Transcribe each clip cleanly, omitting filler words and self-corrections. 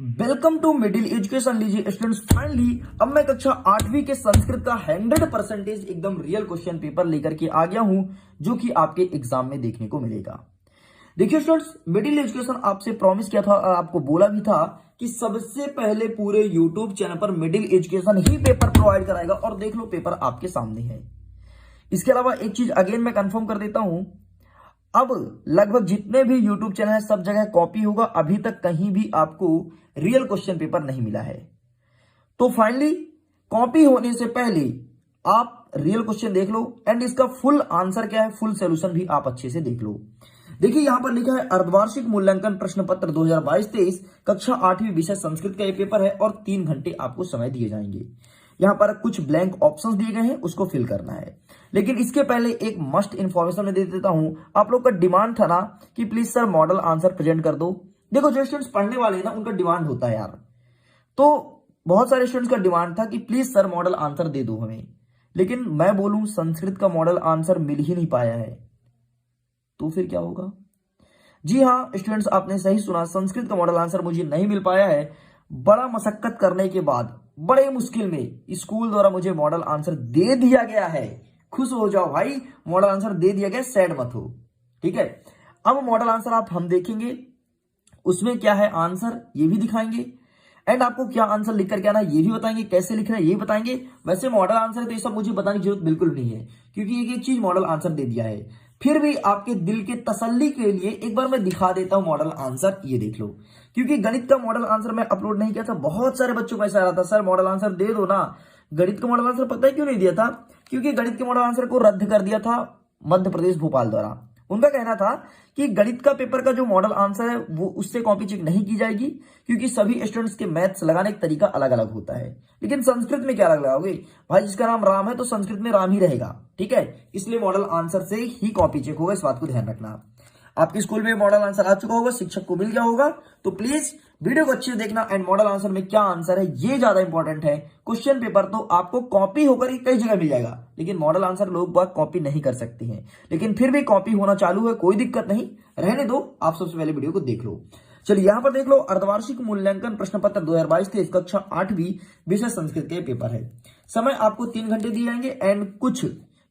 Welcome to middle education. लीजिए students, finally अब मैं कक्षा 8वीं के संस्कृत का 100% एकदम रियल क्वेश्चन पेपर लेकर के आ गया हूं, जो कि आपके एग्जाम में देखने को मिलेगा। देखिए स्टूडेंट्स, मिडिल एजुकेशन आपसे प्रॉमिस किया था और आपको बोला भी था कि सबसे पहले पूरे यूट्यूब चैनल पर मिडिल एजुकेशन ही पेपर प्रोवाइड कराएगा, और देख लो पेपर आपके सामने है। इसके अलावा एक चीज अगेन मैं कंफर्म कर देता हूं, अब लगभग जितने भी YouTube चैनल है सब जगह कॉपी होगा। अभी तक कहीं भी आपको रियल क्वेश्चन पेपर नहीं मिला है। तो फाइनली कॉपी होने से पहले आप रियल क्वेश्चन देख लो एंड इसका फुल आंसर क्या है, फुल सॉल्यूशन भी आप अच्छे से देख लो। देखिए यहां पर लिखा है अर्धवार्षिक मूल्यांकन प्रश्न पत्र 2022-23 कक्षा 8वीं विषय संस्कृत का ये पेपर है और 3 घंटे आपको समय दिए जाएंगे। यहां पर कुछ ब्लैंक ऑप्शंस दिए गए हैं, उसको फिल करना है। लेकिन इसके पहले एक मस्ट इंफॉर्मेशन मैं दे देता हूं। आप लोग का डिमांड था ना कि please sir model answer present कर दो। देखो जो स्टूडेंट्स पढ़ने वाले हैं ना, उनका डिमांड होता है यार। तो बहुत सारे स्टूडेंट्स का डिमांड था कि प्लीज सर मॉडल आंसर दे दो हमें, लेकिन मैं बोलूं संस्कृत का मॉडल आंसर मिल ही नहीं पाया है, तो फिर क्या होगा? जी हाँ स्टूडेंट्स, आपने सही सुना, संस्कृत का मॉडल आंसर मुझे नहीं मिल पाया है। बड़ा मशक्कत करने के बाद बड़े मुश्किल में स्कूल द्वारा मुझे मॉडल आंसर दे दिया गया है। खुश हो जाओ भाई, मॉडल आंसर दे दिया गया, सैड मत हो, ठीक है। अब मॉडल आंसर आप हम देखेंगे, उसमें क्या है आंसर ये भी दिखाएंगे एंड आपको क्या आंसर लिख करके आना ये भी बताएंगे, कैसे लिखना है ये बताएंगे। वैसे मॉडल आंसर है तो ये सब मुझे बताने की जरूरत बिल्कुल नहीं है, क्योंकि एक एक चीज मॉडल आंसर दे दिया है। फिर भी आपके दिल के तसल्ली के लिए एक बार मैं दिखा देता हूं मॉडल आंसर, ये देख लो। क्योंकि गणित का मॉडल आंसर मैं अपलोड नहीं किया था, बहुत सारे बच्चों को ऐसा आ रहा था सर मॉडल आंसर दे दो ना। गणित का मॉडल आंसर पता है क्यों नहीं दिया था? क्योंकि गणित के मॉडल आंसर को रद्द कर दिया था मध्य प्रदेश भोपाल द्वारा। उनका कहना था कि गणित का पेपर का जो मॉडल आंसर है वो उससे कॉपी चेक नहीं की जाएगी, क्योंकि सभी स्टूडेंट्स के मैथ्स लगाने का तरीका अलग अलग होता है। लेकिन संस्कृत में क्या अलग लगाओगे भाई? जिसका नाम राम है तो संस्कृत में राम ही रहेगा, ठीक है। इसलिए मॉडल आंसर से ही कॉपी चेक होगा, इस बात को ध्यान रखना। आपके स्कूल में मॉडल आंसर आ चुका होगा, शिक्षक को मिल गया होगा, तो प्लीज वीडियो को अच्छे से देखना एंड मॉडल आंसर में क्या आंसर है ये ज्यादा इंपॉर्टेंट है। क्वेश्चन पेपर तो आपको कॉपी होकर ही कई जगह मिल जाएगा, लेकिन मॉडल आंसर लोग बात कॉपी नहीं कर सकते हैं। लेकिन फिर भी कॉपी होना चालू है, कोई दिक्कत नहीं, रहने दो, आप सबसे पहले वीडियो को देख लो। चलिए यहां पर देख लो, अर्धवार्षिक मूल्यांकन प्रश्न पत्र 2022-23 कक्षा 8वीं विषय संस्कृत के पेपर है। समय आपको 3 घंटे दिए जाएंगे एंड कुछ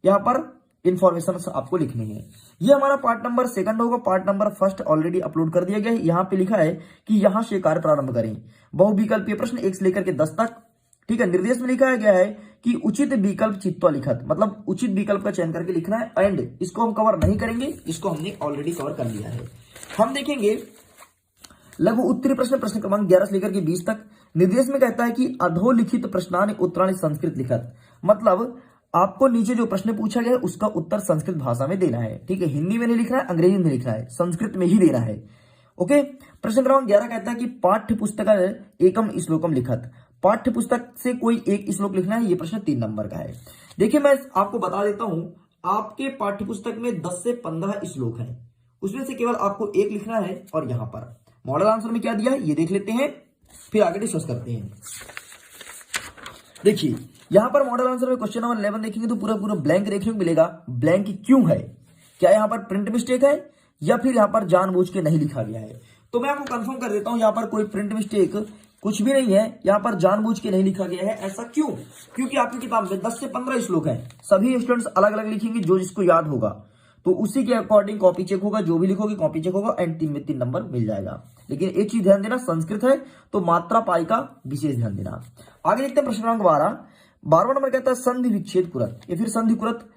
यहाँ पर इंफॉर्मेशन आपको लिखनी है। ये हमारा पार्ट नंबर 2 होगा। पार्ट नंबर 1 ऑलरेडी अपलोड कर दिया गया है। यहाँ पे लिखा है कि यहां से कार्य प्रारंभ करें। बहुविकल्पीय प्रश्न 1 से लेकर के 10 तक, ठीक है। निर्देश में लिखा गया है कि उचित विकल्प चित्वा लिखत, मतलब उचित विकल्प का चयन करके लिखना है एंड इसको हम कवर नहीं करेंगे, इसको हमने ऑलरेडी कवर कर लिया है। हम देखेंगे लघु उत्तरी प्रश्न, प्रश्न क्रमांक 11 से लेकर के 20 तक। निर्देश में कहता है कि अधोलिखित प्रश्नानि उत्तराणि संस्कृत लिखत, मतलब आपको नीचे जो प्रश्न पूछा गया है उसका उत्तर संस्कृत भाषा में देना है, ठीक है। हिंदी में नहीं लिखना है, अंग्रेजी में लिखना है, संस्कृत में ही देना है, ओके। प्रश्न क्रमांक 11 कहता है कि पाठ्य पुस्तक एकम श्लोकम लिखत, पाठ्य पुस्तक से कोई एक श्लोक लिखना है। ये प्रश्न 3 नंबर का है। देखिए मैं आपको बता देता हूं, आपके पाठ्य पुस्तक में 10 से 15 श्लोक है, उसमें से केवल आपको एक लिखना है। और यहां पर मॉडल आंसर में क्या दिया है ये देख लेते हैं, फिर आगे डिस्कस करते हैं। देखिए यहां पर मॉडल आंसर में क्वेश्चन नंबर 11 देखेंगे तो पूरा पूरा ब्लैंक देखने को मिलेगा। ब्लैंक क्यों है? क्या यहां पर प्रिंट मिस्टेक है या फिर यहां पर जानबूझ के नहीं लिखा गया है? तो मैं आपको कंफर्म कर देता हूं, यहां पर कोई प्रिंट मिस्टेक कुछ भी नहीं है, यहां पर जानबूझ के नहीं लिखा गया है। ऐसा क्यों? क्योंकि आपकी किताब में 10 से 15 श्लोक है, सभी स्टूडेंट्स अलग अलग लिखेंगे, जो जिसको याद होगा तो उसी के अकॉर्डिंग कॉपी चेक होगा। जो भी लिखोगे कॉपी चेक होगा एंड 3 में 3 नंबर मिल जाएगा। लेकिन एक चीज ध्यान देना, संस्कृत है तो मात्रा पाई का विशेष ध्यान देना। आगे देखते हैं प्रश्न क्रमांक 12वां नंबर कहता है संधि विच्छेद कुरत, या फिर संधि कुरत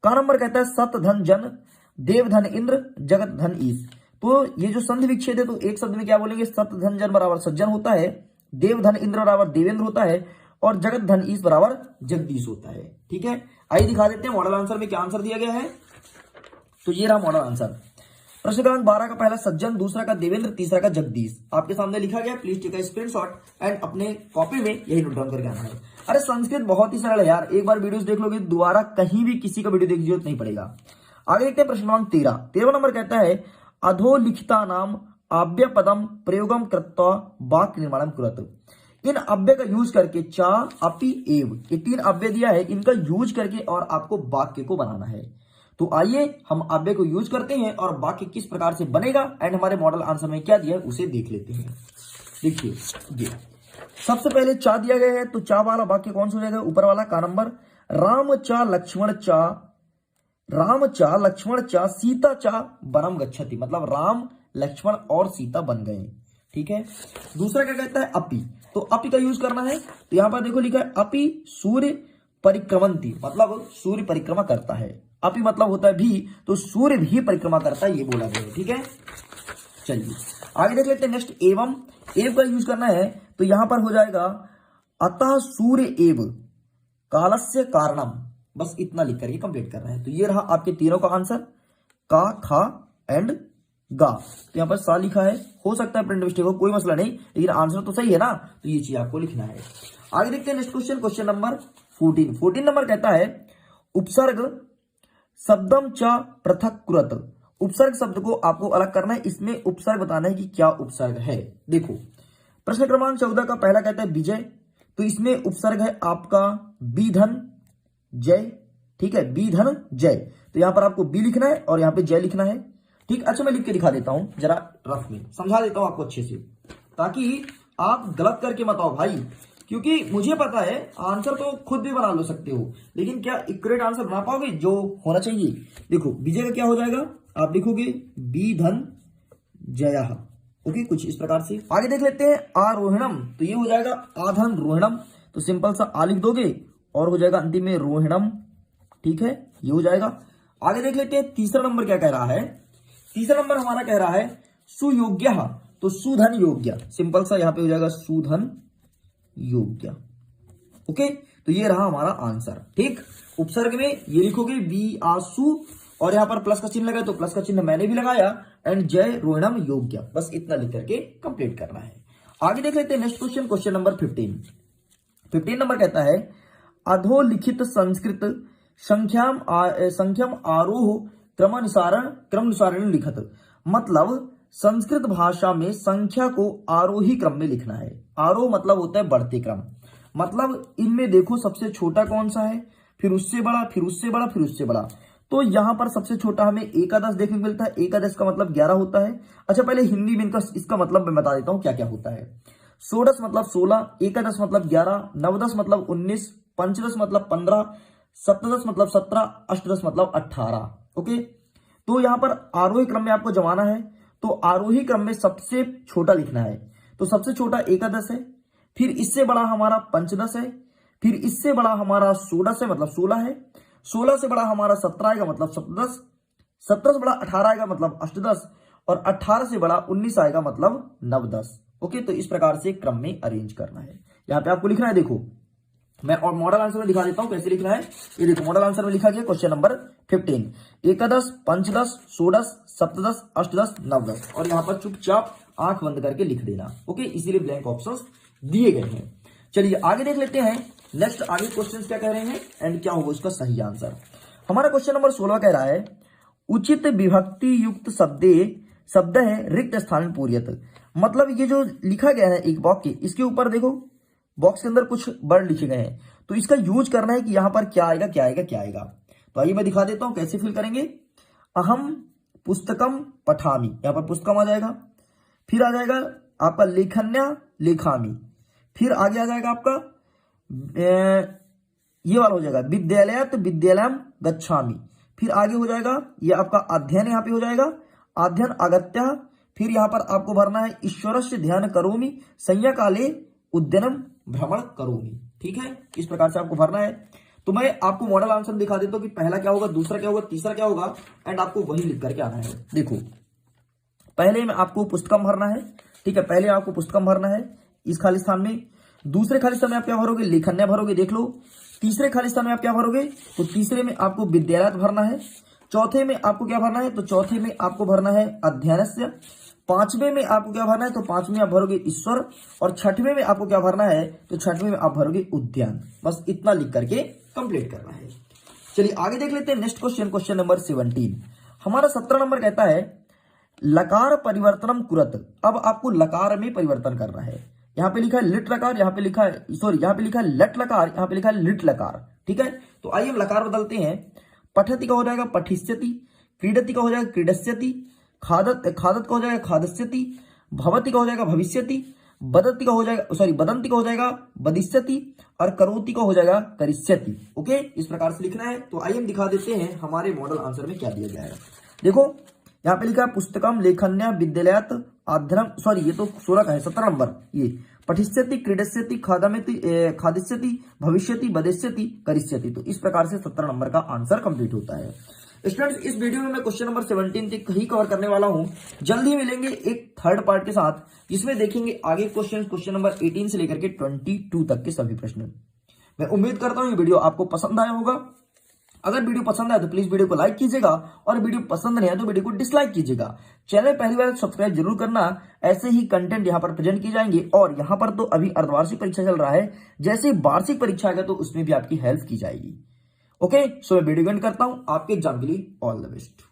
का नंबर कहता है सत धन जन, देव धन इंद्र, जगत धन ईश। तो ये जो संधि विच्छेद है तो एक शब्द में क्या बोलेंगे? सत धन जन बराबर सज्जन होता है, देव धन इंद्र बराबर देवेंद्र होता है और जगत धन ईश बराबर जगदीश होता है, ठीक है। आइए दिखा देते हैं मॉडल आंसर में क्या आंसर दिया गया है। तो ये रहा मॉडल आंसर। प्रश्न क्रमांक 12 का पहला सज्जन, दूसरा का देवेंद्र, तीसरा का जगदीश आपके सामने लिखा गया। Please take a screenshot and अपने कॉपी में यही नोट डाउन करके आना है। अरे संस्कृत बहुत ही सरल है यार, एक बार वीडियोस देख लोगे दोबारा कहीं भी किसी का वीडियो देखने की जरूरत नहीं पड़ेगा। आगे देखते हैं प्रश्न क्रमांक 13वां नंबर कहता है अधोलिखिता नाम आव्य पदम प्रयोगम कृत्वा वाक्य निर्माणम कुरत। इन अव्यय का यूज करके चा अपि एव, ये 3 अव्यय दिया है, इनका यूज करके और आपको वाक्य को बनाना है। तो आइए हम अव्यय को यूज करते हैं और वाक्य किस प्रकार से बनेगा एंड हमारे मॉडल आंसर में क्या दिया है उसे देख लेते हैं। देखिए ये सबसे पहले चा दिया गया है, तो चा वाला वाक्य कौन सा हो जाएगा, ऊपर वाला का नंबर, राम चा लक्ष्मण चा सीता चा वनम गच्छति, मतलब राम लक्ष्मण और सीता बन गए। ठीक है, दूसरा क्या कहता है, अपि, तो अपि का यूज करना है, तो यहां पर देखो लिखा है अपि सूर्य परिक्रमंती, मतलब सूर्य परिक्रमा करता है। अपि मतलब होता है भी, तो सूर्य भी परिक्रमा करता है, ये बोला गया है। ठीक है, चलिए आगे देख लेते हैं नेक्स्ट, एवं का यूज करना है, तो यहां पर हो जाएगा अतः सूर्य एव कालस्य कारणम, बस इतना लिख करके कंप्लीट करना है। तो ये रहा आपके तीनों का आंसर, का, खा एंड गा। तो यहां पर सा लिखा है, हो सकता है प्रिंट मिस्टेक हो, कोई मसला नहीं, लेकिन आंसर तो सही है ना, तो ये चीज आपको लिखना है। आगे देखते हैं next question, question number 14 number कहता है उपसर्ग शब्दम च पृथक कुरत, उपसर्ग शब्द को आपको अलग करना है, इसमें उपसर्ग बताना है कि क्या उपसर्ग है। देखो प्रश्न क्रमांक 14 का पहला कहता है विजय, तो इसमें उपसर्ग है आपका बीधन जय। ठीक है, बीधन जय, तो यहां पर आपको बी लिखना है और यहां पे जय लिखना है। ठीक, अच्छा मैं लिख के दिखा देता हूं, जरा रफ में समझा देता हूं आपको अच्छे से, ताकि आप गलत करके मत आओ भाई, क्योंकि मुझे पता है आंसर तो खुद भी बना लो सकते हो, लेकिन क्या इक्वरेट आंसर बना पाओगे जो होना चाहिए। देखो विजय का क्या हो जाएगा, आप लिखोगे बी धन जया, ओके, कुछ इस प्रकार से। आगे देख लेते हैं आरोहणम, तो ये हो जाएगा आधन रोहिणम, तो सिंपल सा आ लिख दोगे और हो जाएगा अंतिम में रोहिणम। ठीक है, ये हो जाएगा। आगे देख लेते हैं तीसरा नंबर क्या कह रहा है, तीसरा नंबर हमारा कह रहा है सुयोग्य, तो सुधन योग्य, सिंपल सा यहां पे हो जाएगा सुधन योग्य। ओके, तो ये रहा हमारा आंसर। ठीक, उपसर्ग में ये लिखोगे बी आसु, और यहां पर प्लस का चिन्ह लगा तो प्लस का चिन्ह मैंने भी लगाया, एंड जय रोहिणम योग्य, बस इतना लिख करके कंप्लीट करना है। आगे देख लेते हैं next question, question number 15 number कहता है अधोलिखित संस्कृत संख्याम आरोह क्रमानुसारण लिखत, मतलब संस्कृत भाषा में संख्या को आरोही क्रम में लिखना है। आरोह मतलब होता है बढ़ते क्रम, मतलब इनमें देखो सबसे छोटा कौन सा है, फिर उससे बड़ा, फिर उससे बड़ा, फिर उससे बड़ा। तो यहां पर सबसे छोटा हमें एकादश देखने को मिलता है, एकादश का मतलब 11 होता है। अच्छा पहले हिंदी में इसका मतलब मैं बता देता हूं क्या क्या होता है। षोडश मतलब 16, एकादश मतलब 11, नवदश मतलब 19, पंचदश मतलब 15, सप्तदश मतलब 17, अष्टदश मतलब 18। ओके, तो यहां पर आरोही क्रम में आपको जमाना है, तो आरोही क्रम में सबसे छोटा लिखना है, तो सबसे छोटा एकादश है, फिर इससे बड़ा हमारा पंचदश है, फिर इससे बड़ा हमारा षोडश है मतलब 16 है, 16 से बड़ा हमारा 17 आएगा मतलब सप्तदश, 17 से बड़ा 18 आएगा मतलब अष्टदश, और 18 से बड़ा 19 आएगा मतलब नवदश। ओके, तो इस प्रकार से क्रम में अरेंज करना है। यहाँ पे आपको लिखना है, देखो मैं और मॉडल आंसर में दिखा देता हूं कैसे लिखना है। ये देखो मॉडल आंसर में लिखा गया क्वेश्चन नंबर 15, एकादश, पंचदश, षोडश, सप्तदश, अष्टदश, नवदश, और यहाँ पर चुपचाप आंख बंद करके लिख देना। ओके, इसीलिए ब्लैंक ऑप्शंस दिए गए हैं। चलिए आगे देख लेते हैं नेक्स्ट, आगे क्वेश्चंस क्या कह रहे हैं एंड क्या होगा उसका सही आंसर। हमारा क्वेश्चन नंबर 16 कह रहा है उचित विभक्ति युक्त शब्द है रिक्त स्थान पूर्यत, मतलब ये जो लिखा गया है एक वाक्य, इसके ऊपर देखो बॉक्स के अंदर कुछ वर्ड लिखे गए हैं, तो इसका यूज करना है कि यहां पर क्या आएगा क्या आएगा क्या आएगा। तो आइए मैं दिखा देता हूं कैसे फिल करेंगे। अहम पुस्तकम पठामी, यहां पर पुस्तकम आ जाएगा, फिर आ जाएगा आपका लेखन्या लेखामी, फिर आगे आ जाएगा आपका ये वाला हो जाएगा विद्यालयत विद्यालयम गच्छामी, फिर आगे हो जाएगा ये आपका अध्ययन, यहाँ पे हो जाएगा अध्ययन अगत्य, फिर यहाँ पर आपको भरना है ईश्वरस्य ध्यान करोमि संज्ञा काले उद्यनम भ्रमण करोमि। ठीक है, इस प्रकार से आपको भरना है। तो मैं आपको मॉडल आंसर दिखा देता हूं कि पहला क्या होगा, दूसरा क्या होगा, तीसरा क्या होगा, एंड आपको वही लिख करके आना है। देखो पहले में आपको पुस्तकम भरना है, ठीक है, पहले आपको पुस्तकम भरना है इस खाली स्थान में, दूसरे खाली स्थान में आप क्या भरोगे, लेखन्या भरोगे, देख लो। तीसरे खाली स्थान में आप क्या भरोगे, तो तीसरे में आपको विद्यालय भरना है। चौथे में आपको क्या भरना है, तो चौथे में आपको भरना है अध्ययनस्य। पांचवें में आपको क्या भरना है, तो पांचवें आप भरोगे ईश्वर, और छठवें में आपको क्या भरना है, तो छठवें में आप भरोगे उद्यान। बस इतना लिख करके कंप्लीट करना है। चलिए आगे देख लेते हैं नेक्स्ट क्वेश्चन, क्वेश्चन नंबर 17। हमारा 17 नंबर कहता है लकार परिवर्तनम कुरत, अब आपको लकार में परिवर्तन करना है। यहाँ पे लिखा है लिट लकार, यहाँ पे लिखा है सॉरी यहाँ पे लिखा है लट लकार, यहाँ पे लिखा है लिट लकार। ठीक है, तो आइए हम लकार बदलते हैं। पठति का हो जाएगा पठिष्यति, क्रीडति का हो जाएगा क्रीडस्यति, खादत का हो जाएगा खादस्यति, भवति का हो जाएगा भविष्यति, बदती का हो जाएगा, सॉरी बदंती का हो जाएगा बदिष्यति, और करोति का हो जाएगा करिष्यति। ओके, इस प्रकार से लिखना है। तो आइए हम दिखा देते हैं हमारे मॉडल आंसर में क्या दिया जाएगा। देखो यहाँ पे लिखा है पुस्तकम लेखन्या विद्यालयात अध्ययनम, सॉरी ये तो 16 का है, 17 नंबर, ये पठिष्यति क्रीडस्यति खादिष्यति भविष्यति बदिष्यति करिष्यति। तो इस प्रकार से 17 नंबर का आंसर कंप्लीट होता है। स्टूडेंट्स, इस वीडियो में मैं क्वेश्चन नंबर 17 तक ही कवर करने वाला हूं। जल्दी मिलेंगे एक थर्ड पार्ट के साथ, जिसमें देखेंगे आगे क्वेश्चन नंबर 18 से लेकर के 22 तक के सभी प्रश्न। मैं उम्मीद करता हूं ये वीडियो आपको पसंद आया होगा। अगर वीडियो पसंद आए तो प्लीज वीडियो को लाइक कीजिएगा, और वीडियो पसंद नहीं आए तो वीडियो को डिसलाइक कीजिएगा। चैनल पहली बार सब्सक्राइब जरूर करना। ऐसे ही कंटेंट यहाँ पर प्रेजेंट किए जाएंगे, और यहाँ पर तो अभी अर्धवार्षिक परीक्षा चल रहा है, जैसे वार्षिक परीक्षा आएगा तो उसमें भी आपकी हेल्प की जाएगी। ओके, सो मैं वीडियो एंड करता हूं। आपके एग्जाम के लिए ऑल द बेस्ट।